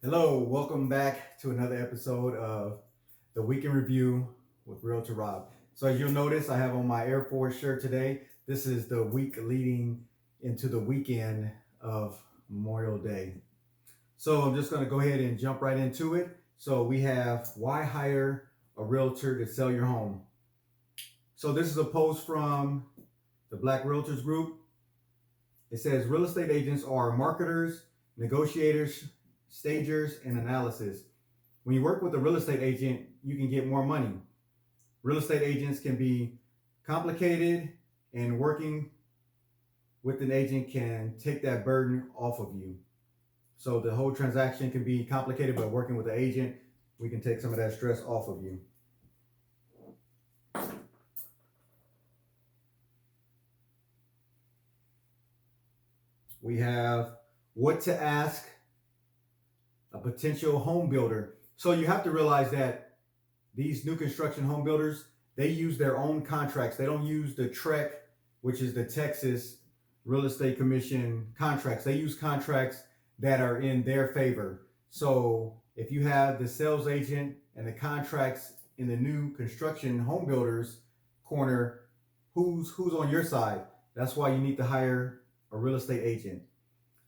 Hello, welcome back to another episode of the Week in Review with Realtor Rob. So as you'll notice, I have on my Air Force shirt today. This is the week leading into the weekend of Memorial Day. So I'm just going to go ahead and jump right into it. So we have why hire a realtor to sell your home. So this is a post from the Black Realtors Group. It says real estate agents are marketers, negotiators, stagers, and analysis. When you work with a real estate agent, you can get more money. Real estate agents can be complicated, and working with an agent can take that burden off of you. So the whole transaction can be complicated, but working with an agent, we can take some of that stress off of you. We have what to ask a potential home builder. So you have to realize that these new construction home builders, they use their own contracts. They don't use the TREC, which is the Texas Real Estate Commission contracts. They use contracts that are in their favor. So if you have the sales agent and the contracts in the new construction home builders corner, who's on your side? That's why you need to hire a real estate agent.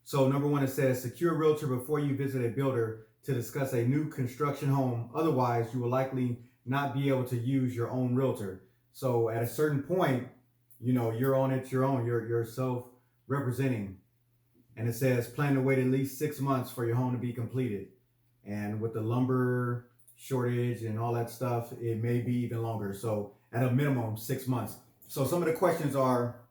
So number one, it says secure a realtor before you visit a builder to discuss a new construction home. Otherwise, you will likely not be able to use your own realtor. So at a certain point, you're on it, you're self-representing. And it says plan to wait at least 6 months for your home to be completed. And with the lumber shortage and all that stuff, it may be even longer. So at a minimum, 6 months. So some of the questions are,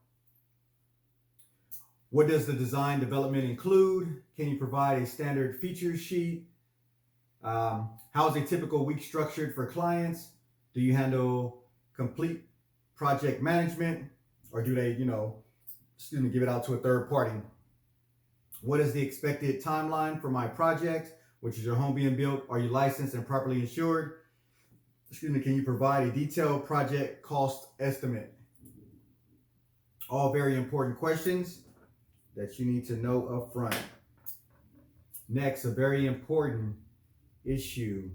what does the design development include? Can you provide a standard feature sheet? How is a typical week structured for clients? Do you handle complete project management, or do they, give it out to a third party? What is the expected timeline for my project, which is your home being built? Are you licensed and properly insured? Can you provide a detailed project cost estimate? All very important questions that you need to know up front. Next, a very important issue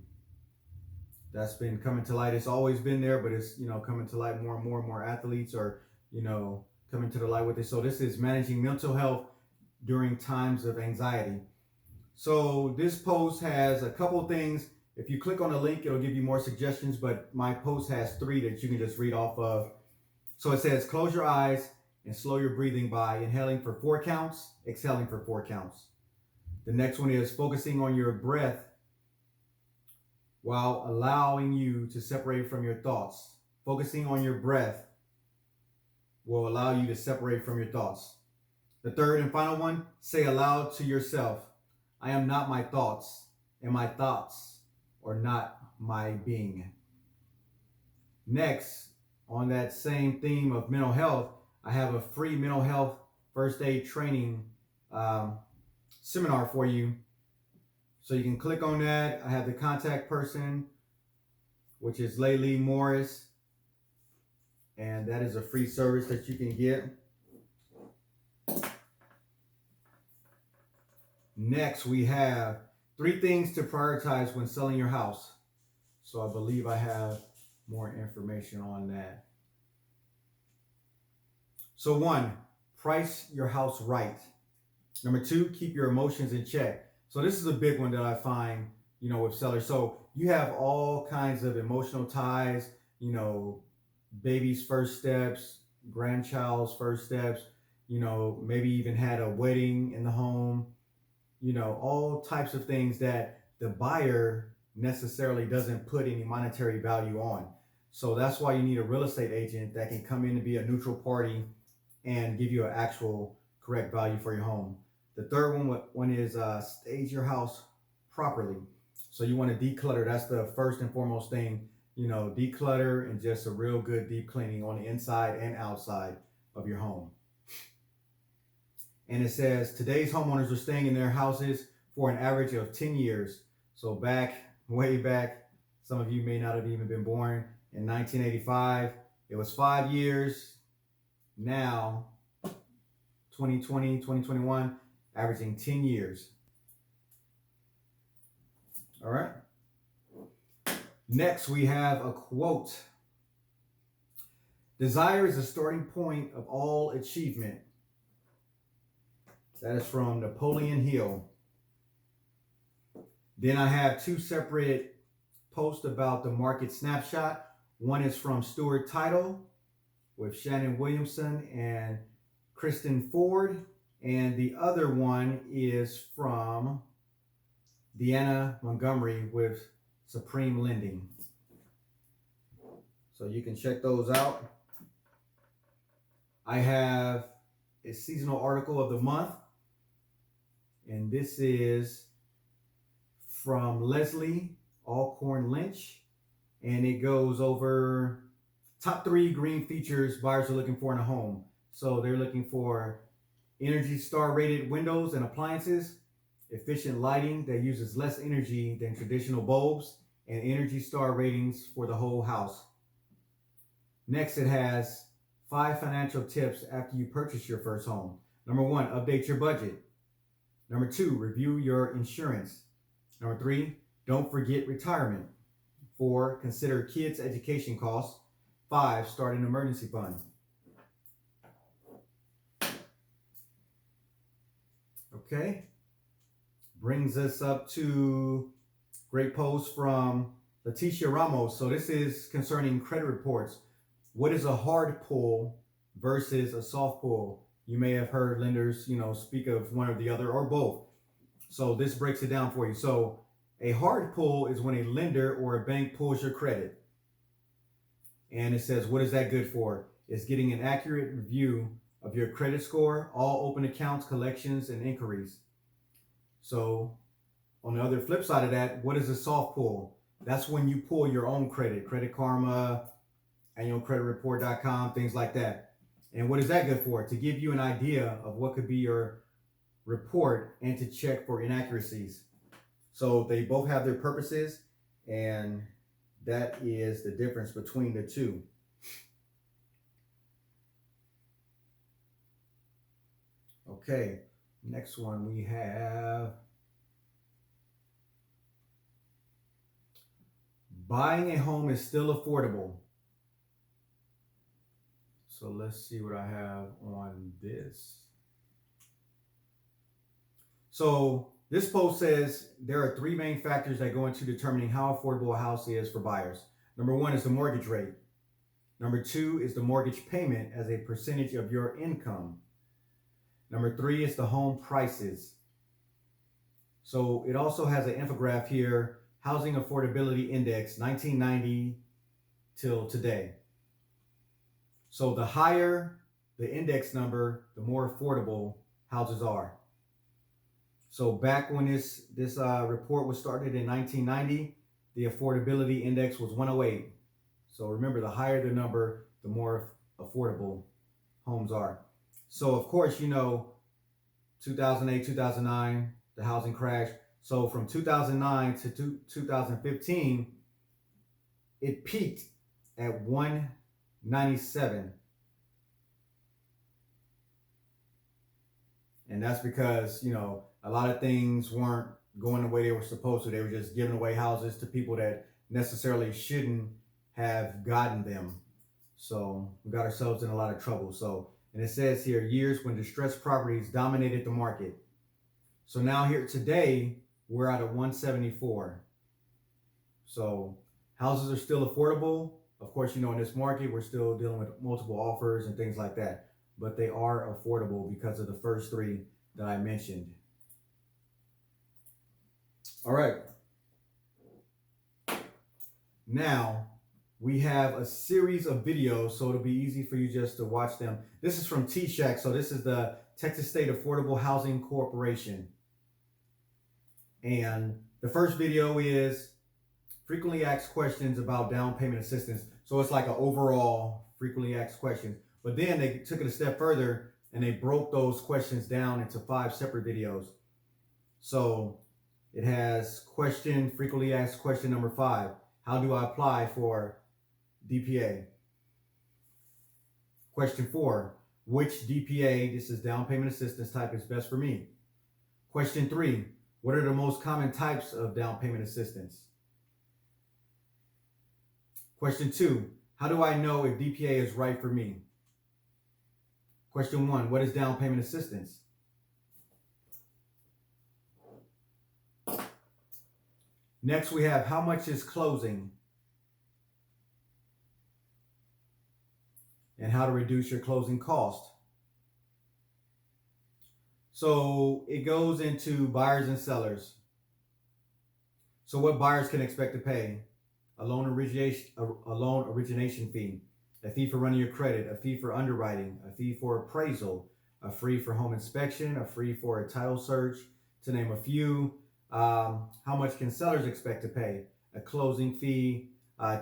that's been coming to light. It's always been there, but it's coming to light more and more and more. Athletes are coming to the light with it. So this is managing mental health during times of anxiety. So this post has a couple things. If you click on the link, it'll give you more suggestions, but my post has 3 that you can just read off of. So it says close your eyes and slow your breathing by inhaling for 4 counts, exhaling for 4 counts. The next one is focusing on your breath while allowing you to separate from your thoughts. Focusing on your breath will allow you to separate from your thoughts. The third and final one, say aloud to yourself, I am not my thoughts, and my thoughts are not my being. Next, on that same theme of mental health, I have a free mental health first aid training seminar for you. So you can click on that. I have the contact person, which is Laylee Morris. And that is a free service that you can get. Next, we have 3 things to prioritize when selling your house. So I believe I have more information on that. So 1, price your house right. Number 2, keep your emotions in check. So this is a big one that I find, with sellers. So you have all kinds of emotional ties, baby's first steps, grandchild's first steps, maybe even had a wedding in the home, all types of things that the buyer necessarily doesn't put any monetary value on. So that's why you need a real estate agent that can come in and be a neutral party and give you an actual correct value for your home. The third one is stage your house properly. So you want to declutter. That's the first and foremost thing. Declutter and just a real good deep cleaning on the inside and outside of your home. And it says today's homeowners are staying in their houses for an average of 10 years. So way back, some of you may not have even been born, in 1985, it was 5 years. Now, 2020, 2021, averaging 10 years. All right. Next, we have a quote. Desire is the starting point of all achievement. That is from Napoleon Hill. Then I have two separate posts about the market snapshot. One is from Stuart Title with Shannon Williamson and Kristen Ford. And the other one is from Deanna Montgomery with Supreme Lending. So you can check those out. I have a seasonal article of the month. And this is from Leslie Alcorn Lynch. And it goes over top 3 green features buyers are looking for in a home. So they're looking for Energy Star rated windows and appliances, efficient lighting that uses less energy than traditional bulbs, and Energy Star ratings for the whole house. Next, it has 5 financial tips after you purchase your first home. Number 1, update your budget. Number 2, review your insurance. Number 3, don't forget retirement. 4, consider kids' education costs. 5, start an emergency fund. Okay, brings us up to great post from Leticia Ramos. So this is concerning credit reports. What is a hard pull versus a soft pull? You may have heard lenders, speak of one or the other or both. So this breaks it down for you. So a hard pull is when a lender or a bank pulls your credit. And it says, what is that good for? It's getting an accurate review of your credit score, all open accounts, collections, and inquiries. So on the other flip side of that, what is a soft pull? That's when you pull your own credit, Credit Karma, annualcreditreport.com, things like that. And what is that good for? To give you an idea of what could be your report and to check for inaccuracies. So they both have their purposes, and that is the difference between the two. Okay, next one we have buying a home is still affordable. So let's see what I have on this. So this post says there are 3 main factors that go into determining how affordable a house is for buyers. Number 1 is the mortgage rate. Number 2 is the mortgage payment as a percentage of your income. Number 3 is the home prices. So it also has an infographic here, Housing Affordability Index, 1990 till today. So the higher the index number, the more affordable houses are. So back when this report was started in 1990, the affordability index was 108. So remember, the higher the number, the more affordable homes are. So of course, 2008, 2009, the housing crash. So from 2009 to 2015, it peaked at 197. And that's because, a lot of things weren't going the way they were supposed to. They were just giving away houses to people that necessarily shouldn't have gotten them. So we got ourselves in a lot of trouble. So, and it says here, years when distressed properties dominated the market. So now here today, we're at a 174. So houses are still affordable. Of course, in this market, we're still dealing with multiple offers and things like that. But they are affordable because of the first 3 that I mentioned. All right. Now, we have a series of videos, so it'll be easy for you just to watch them. This is from T-Shack. So this is the Texas State Affordable Housing Corporation. And the first video is frequently asked questions about down payment assistance. So it's like an overall frequently asked questions. But then they took it a step further and they broke those questions down into 5 separate videos. So it has frequently asked question number 5. How do I apply for DPA? Question 4, which DPA, this is down payment assistance type, is best for me? Question 3, What are the most common types of down payment assistance? Question 2, how do I know if DPA is right for me? Question 1, what is down payment assistance? Next, we have how much is closing and how to reduce your closing cost. So it goes into buyers and sellers. So what buyers can expect to pay: a loan origination fee, a fee for running your credit, a fee for underwriting, a fee for appraisal, a fee for home inspection, a fee for a title search, to name a few. How much can sellers expect to pay? A closing fee,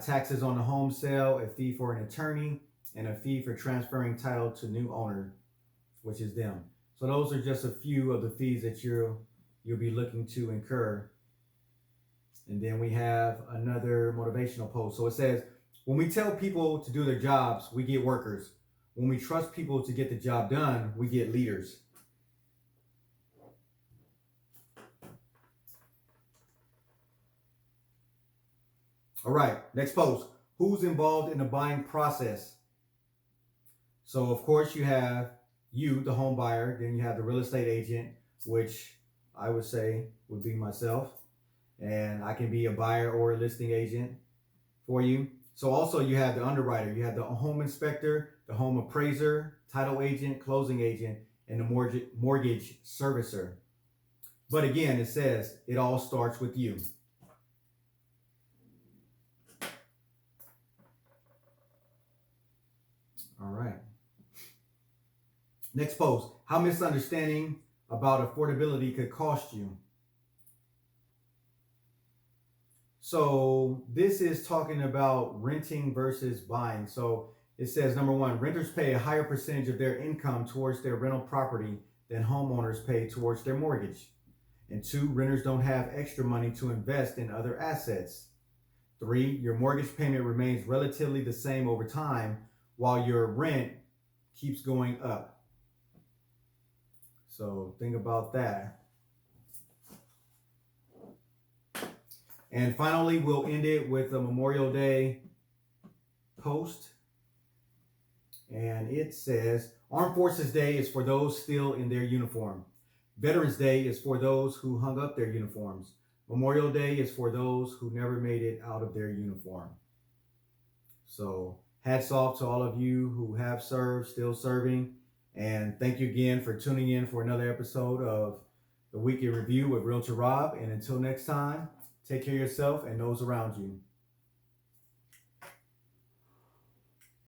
taxes on the home sale, a fee for an attorney, and a fee for transferring title to new owner, which is them. So those are just a few of the fees that you'll be looking to incur. And then we have another motivational post. So it says, when we tell people to do their jobs, we get workers. When we trust people to get the job done, we get leaders. All right, next post. Who's involved in the buying process? So of course you have you, the home buyer, then you have the real estate agent, which I would say would be myself. And I can be a buyer or a listing agent for you. So also you have the underwriter, you have the home inspector, the home appraiser, title agent, closing agent, and the mortgage servicer. But again, it says it all starts with you. All right. Next post, how misunderstanding about affordability could cost you. So this is talking about renting versus buying. So it says, number 1, renters pay a higher percentage of their income towards their rental property than homeowners pay towards their mortgage. And 2, renters don't have extra money to invest in other assets. 3, your mortgage payment remains relatively the same over time while your rent keeps going up. So think about that. And finally, we'll end it with a Memorial Day post. And it says, Armed Forces Day is for those still in their uniform. Veterans Day is for those who hung up their uniforms. Memorial Day is for those who never made it out of their uniform. So hats off to all of you who have served, still serving. And thank you again for tuning in for another episode of the Week in Review with Realtor Rob. And until next time, take care of yourself and those around you.